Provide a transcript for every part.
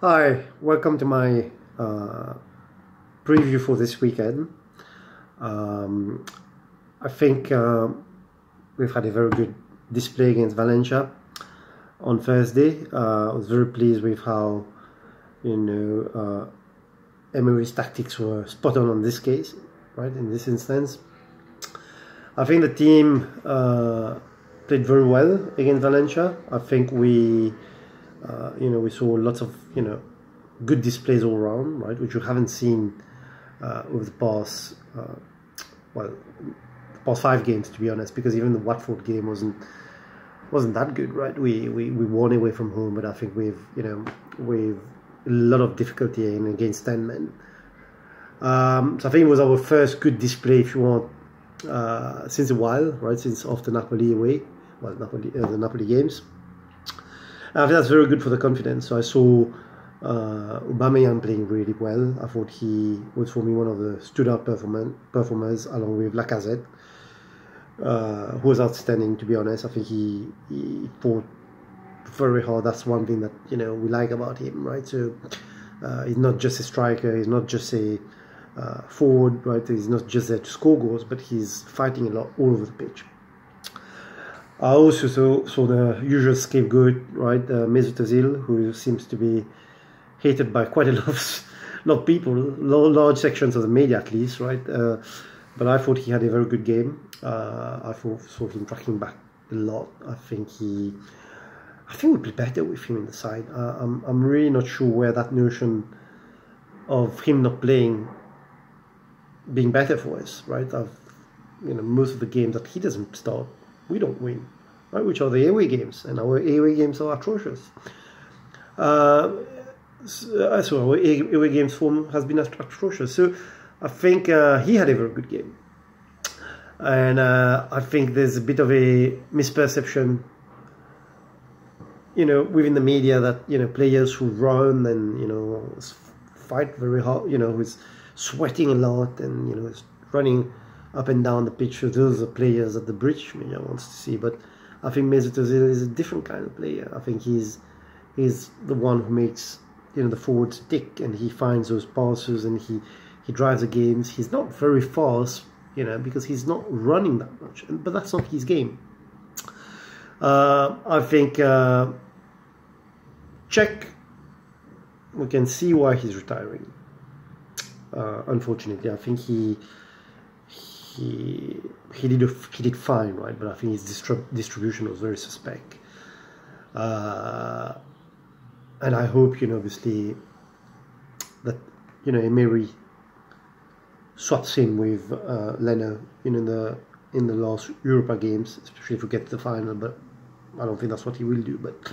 Hi, welcome to my preview for this weekend. Um, I think we've had a very good display against Valencia on Thursday. I was very pleased with how Emery's tactics were spot on this case, right? In this instance, I think the team played very well against Valencia. I think we saw lots of good displays all around, right, which you haven't seen over the past the past 5 games, to be honest, because even the Watford game wasn't that good, right? We won away from home, but I think with a lot of difficulty against 10 men. So I think it was our first good display, if you want, since a while, right? Since after Napoli away, the Napoli games. I think that's very good for the confidence. So I saw Aubameyang playing really well. I thought he was, for me, one of the stood-out performers, along with Lacazette, who was outstanding, to be honest. I think he fought very hard. That's one thing that we like about him, right? So he's not just a striker. He's not just a forward, right? He's not just there to score goals, but he's fighting a lot all over the pitch. I also saw the usual scapegoat, right? Mesut Ozil, who seems to be hated by quite a lot of people, large sections of the media at least, right? But I thought he had a very good game. I saw him tracking back a lot. I think we'd be better with him in the side. I'm really not sure where that notion of him not playing being better for us, right? Most of the games that he doesn't start, we don't win, right? Which are the away games, and our away games are atrocious. So our away games form has been atrocious. So I think he had a very good game, and I think there's a bit of a misperception, within the media that players who run and fight very hard, who's sweating a lot and is running up and down the pitch. So those are players that the British media wants to see. But I think Mesut Ozil is a different kind of player. I think he's the one who makes the forwards tick, and he finds those passes and he drives the games. He's not very fast, because he's not running that much, but that's not his game. I think Cech, we can see why he's retiring. Unfortunately, I think he did fine, right? But I think his distribution was very suspect. And I hope, obviously, that Emery swaps him with Leno in the last Europa games, especially if we get to the final. But I don't think that's what he will do. But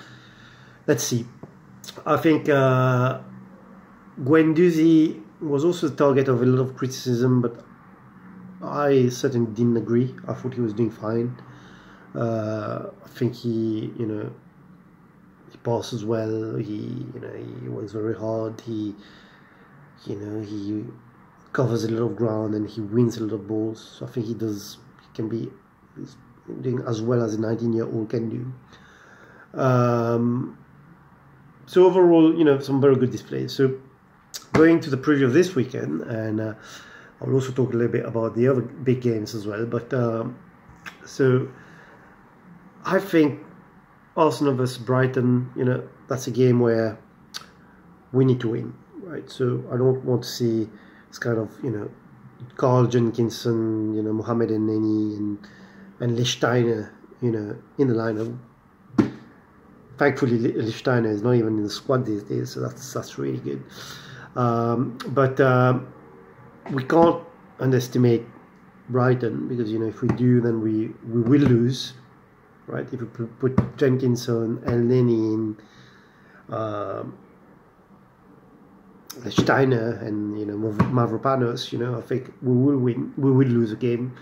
let's see. I think Guendouzi was also the target of a lot of criticism, but I certainly didn't agree. I thought he was doing fine. I think he passes well. He works very hard. He covers a lot of ground and he wins a lot of balls. So I think he's doing as well as a 19-year-old can do. So overall, some very good displays. So going to the preview of this weekend, and I'll also talk a little bit about the other big games as well. But so I think Arsenal versus Brighton, that's a game where we need to win, right? So I don't want to see this kind of, Carl Jenkinson, Mohamed Elneny and Lichtsteiner, in the lineup. Thankfully, Lichtsteiner is not even in the squad these days, so that's really good. But we can't underestimate Brighton, because if we do, then we will lose, right? If we put Jenkinson, Elneny in, Lichtsteiner and Mavropanos, I think we will win. We will lose a game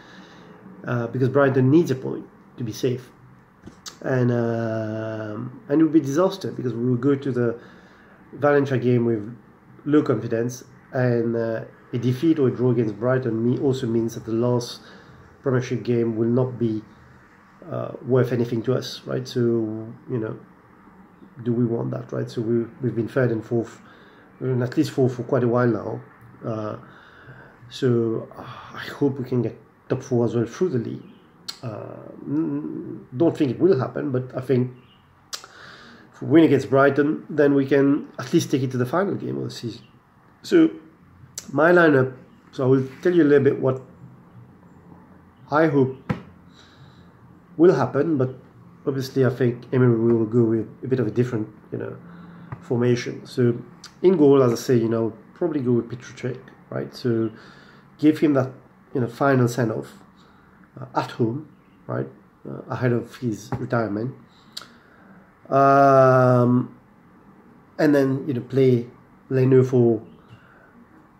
because Brighton needs a point to be safe, and it would be disaster because we will go to the Valencia game with low confidence, and a defeat or a draw against Brighton also means that the last Premiership game will not be worth anything to us, right? So do we want that, right? So we've been third and fourth, at least fourth for quite a while now. So I hope we can get top 4 as well through the league. Don't think it will happen, but I think if we win against Brighton, then we can at least take it to the final game of the season. So my lineup, so I will tell you a little bit what I hope will happen, but obviously I think Emery will go with a bit of a different, formation. So in goal, as I say, probably go with Petr Cech, right? So give him that, final send-off at home, right, ahead of his retirement. And then, play Leno for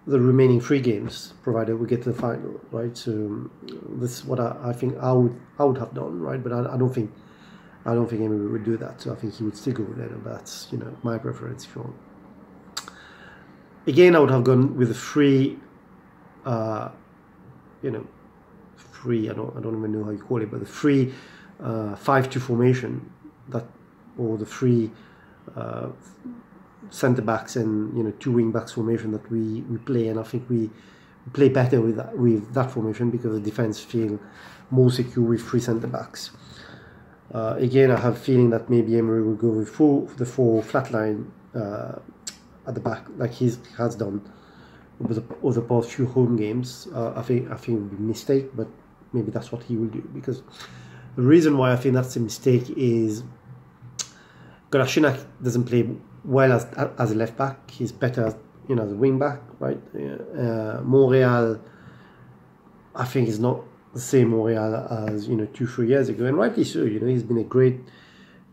the remaining 3 games, provided we get to the final, right? So this is what I think I would have done, right? But I don't think Emery would do that. So I think he would still go with Leno. But that's my preference if you want. Again, I would have gone with the 3, free. I don't even know how you call it, but the 3 5-2 formation or the 3 centre backs and 2 wing backs formation that we play, and I think we play better with that formation because the defense feel more secure with 3 centre backs. Again, I have a feeling that maybe Emery will go with the 4 flat line at the back, like he has done over the past few home games. I think it would be a mistake, but maybe that's what he will do, because the reason why I think that's a mistake is Kolasinac doesn't play well as a left back. He's better as a wing back, right? Monreal, I think, is not the same Monreal as 2-3 years ago, and rightly so. He's been a great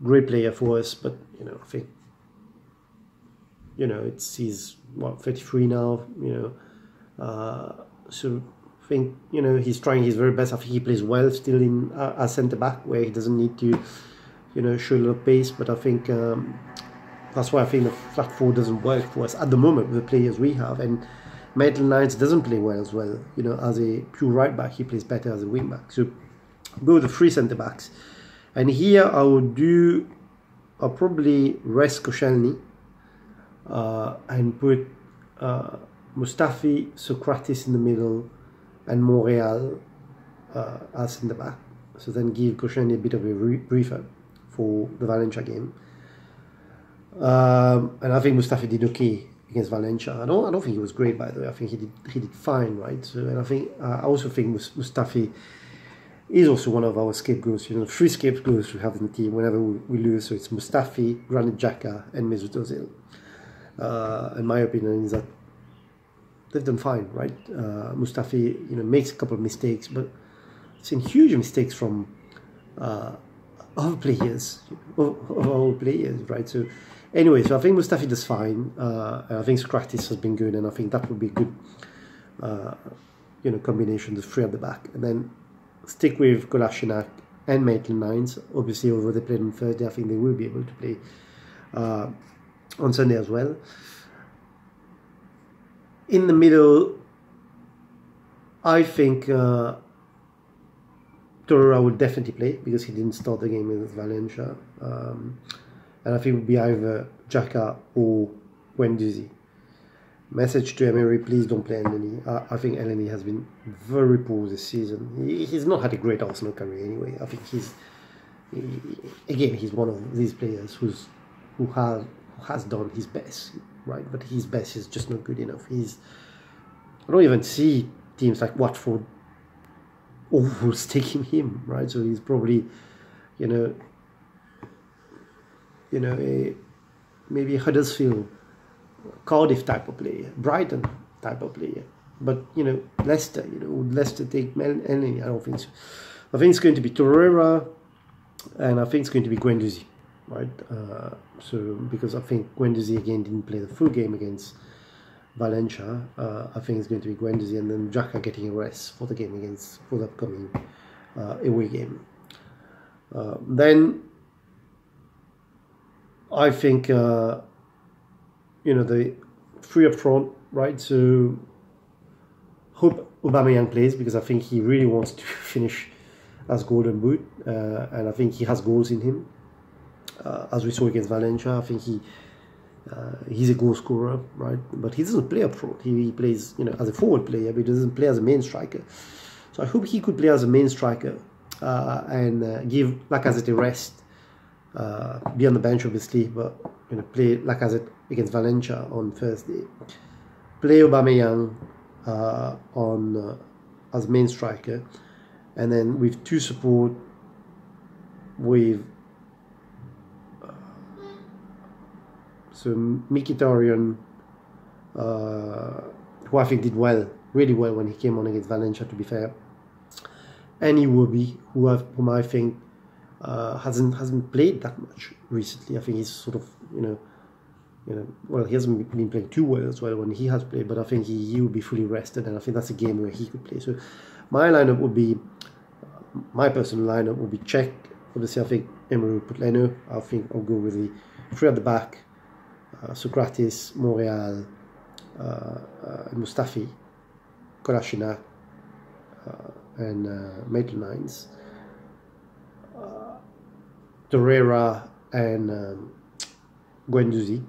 player for us, but I think he's 33 now. So I think he's trying his very best. I think he plays well still in as centre back, where he doesn't need to show a lot of pace. But I think that's why I think the flat 4 doesn't work for us at the moment with the players we have. And Maitland-Niles doesn't play well as well. As a pure right back, he plays better as a wing back. So go with the 3 centre backs. And here I'll probably rest Koscielny and put Mustafi, Sokratis in the middle, and Monreal as in the back. So then give Koscielny a bit of a briefer for the Valencia game. And I think Mustafi did okay against Valencia. I don't think he was great, by the way. I think he did fine, right? So, and I also think Mustafi is also one of our scapegoats. 3 scapegoats we have in the team whenever we lose. So it's Mustafi, Granit Xhaka, and Mesut Ozil. And my opinion is that they've done fine, right? Mustafi, makes a couple of mistakes, but it's in huge mistakes from other players, right? So anyway, so I think Mustafi does fine. I think Sokratis has been good, and I think that would be a good, combination, the 3 at the back, and then stick with Kolasinac and Maitland-Niles. Obviously, although they played on Thursday, I think they will be able to play on Sunday as well. In the middle, I think Torreira will definitely play because he didn't start the game with Valencia. And I think it would be either Xhaka or Guendouzi. Message to Emery, please don't play Elneny. I think Elneny has been very poor this season. He's not had a great Arsenal career anyway. I think he's one of these players who has done his best, right? But his best is just not good enough. I don't even see teams like Watford overtaking him, right? So he's probably, maybe Huddersfield, Cardiff type of player, Brighton type of player. But Leicester, would Leicester take Elneny? I don't think so. I think it's going to be Torreira, and I think it's going to be Guendouzi, right? So because I think Guendouzi again didn't play the full game against Valencia, I think it's going to be Guendouzi, and then Xhaka getting a rest for the game for the upcoming away game. Then I think the 3 up front, right? So hope Aubameyang plays because I think he really wants to finish as Golden Boot, and I think he has goals in him. as we saw against Valencia. I think he's a goal scorer, right? But he doesn't play up front. He plays, as a forward player, but he doesn't play as a main striker. So I hope he could play as a main striker and give Lacazette a rest. Be on the bench, obviously, but play Lacazette against Valencia on Thursday. Play Aubameyang as main striker, and then with two support with so Mkhitaryan, who I think did really well when he came on against Valencia, to be fair, and Iwobi, whom I think hasn't played that much recently. I think he's sort of he hasn't been playing too well as well when he has played, but I think he will be fully rested, and I think that's a game where he could play. So my lineup would be, my personal lineup would be Cech. Obviously, I think Emery will put Leno. I think I'll go with the three at the back: Socrates, Monreal, Mustafi, Kolasinac, and Maitland-Niles. Torreira and Guendouzi.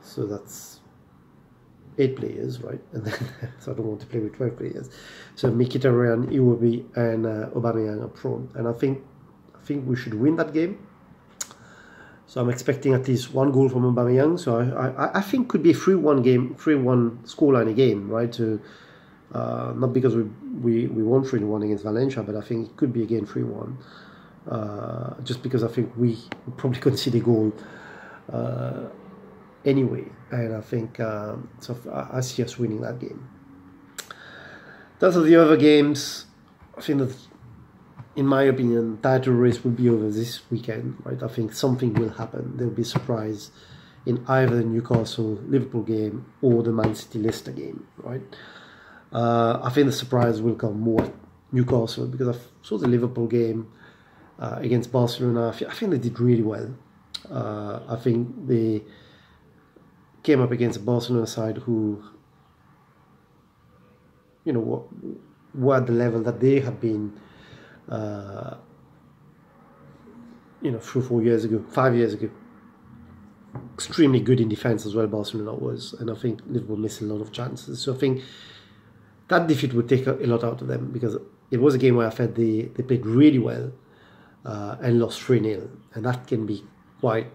So that's 8 players, right? And then, so I don't want to play with 12 players. So Mkhitaryan, Iwobi, and Aubameyang up front. And I think we should win that game. So I'm expecting at least 1 goal from Aubameyang. So I think could be a 3-1 game, 3-1 scoreline again, right? So not because we won 3-1 against Valencia, but I think it could be again 3-1. Just because I think we probably concede a goal anyway, and I think so I see us winning that game. In terms of the other games, I think that, in my opinion, title race will be over this weekend, right? I think something will happen. There will be a surprise in either the Newcastle-Liverpool game or the Man City-Leicester game, right? I think the surprise will come more at Newcastle, because I saw the Liverpool game against Barcelona. I think they did really well. I think they came up against a Barcelona side who, were at the level that they had been, 3-4 years ago, 5 years ago. Extremely good in defence as well, Barcelona was, and I think Liverpool missed a lot of chances. So I think that defeat would take a lot out of them, because it was a game where I felt they played really well and lost 3-0, and that can be quite,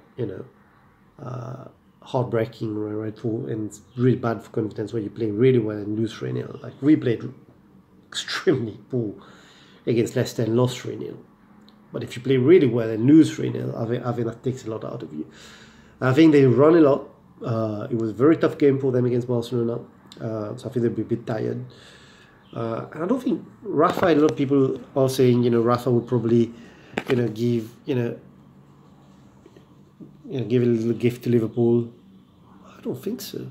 heartbreaking, right? And it's really bad for confidence when you play really well and lose 3-0. Like, we played extremely poor against Leicester and lost 3-0. But if you play really well and lose 3-0, I think that takes a lot out of you. I think they run a lot. It was a very tough game for them against Barcelona. So I think they'll be a bit tired. And I don't think Rafa, a lot of people are saying, Rafa would probably, give a little gift to Liverpool. I don't think so.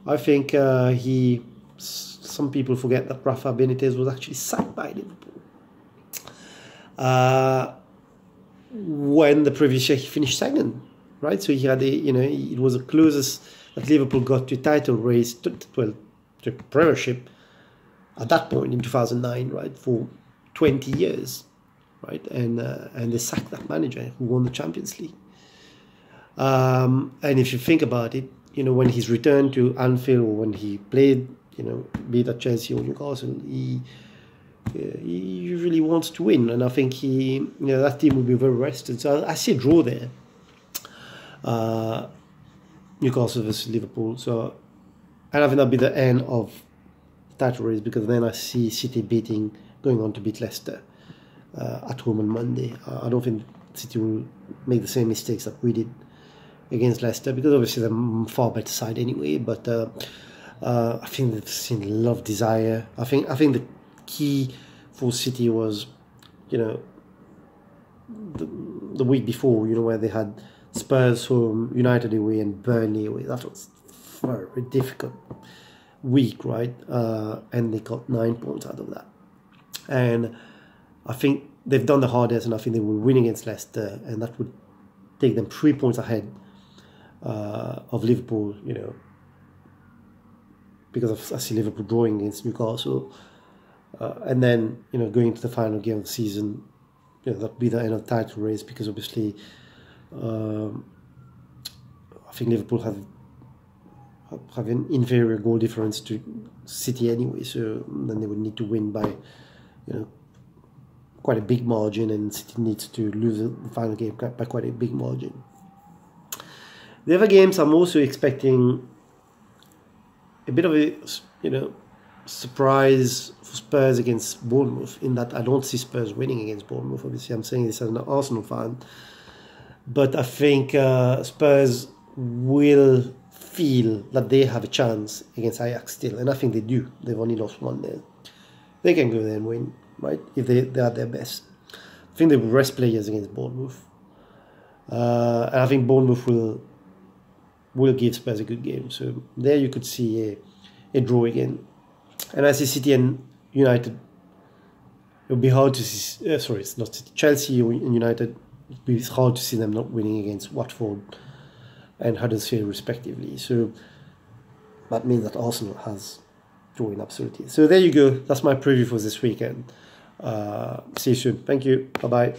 I think some people forget that Rafa Benitez was actually sacked by Liverpool when the previous year he finished second, right? So he had it was the closest that Liverpool got to title race, to Premiership at that point in 2009, right, for 20 years, right? And they sacked that manager who won the Champions League. And if you think about it, when he's returned to Anfield, or when he played, be it at Chelsea or Newcastle, he usually wants to win, and I think that team will be very rested. So I see a draw there, Newcastle versus Liverpool. So, and I think that'll be the end of the title race, because then I see City going on to beat Leicester at home on Monday. I don't think City will make the same mistakes that we did against Leicester, because obviously they're a far better side anyway. But I think they've seen a lot of desire. I think the key for City was, the week before, where they had Spurs home, United away, and Burnley away. That was a very difficult week, right? And they got 9 points out of that. And I think they've done the hardest, and I think they will win against Leicester, and that would take them 3 points ahead of Liverpool, because I see Liverpool drawing against Newcastle. And then, going to the final game of the season, that'll be the end of the title race, because obviously I think Liverpool have an inferior goal difference to City anyway, so then they would need to win by quite a big margin, and City needs to lose the final game by quite a big margin. The other games, I'm also expecting a bit of a surprise for Spurs against Bournemouth, in that I don't see Spurs winning against Bournemouth. Obviously, I'm saying this as an Arsenal fan, but I think Spurs will feel that they have a chance against Ajax still, and I think they do. They've only lost one there. They can go there and win, right, if they are their best. I think they will rest players against Bournemouth, and I think Bournemouth will give Spurs a good game. So there you could see a draw again. And I see City and United, it would be hard to see, it's not City, Chelsea and United, it would be hard to see them not winning against Watford and Huddersfield respectively. So that means that Arsenal has drawing absolutely. So there you go. That's my preview for this weekend. See you soon. Thank you. Bye-bye.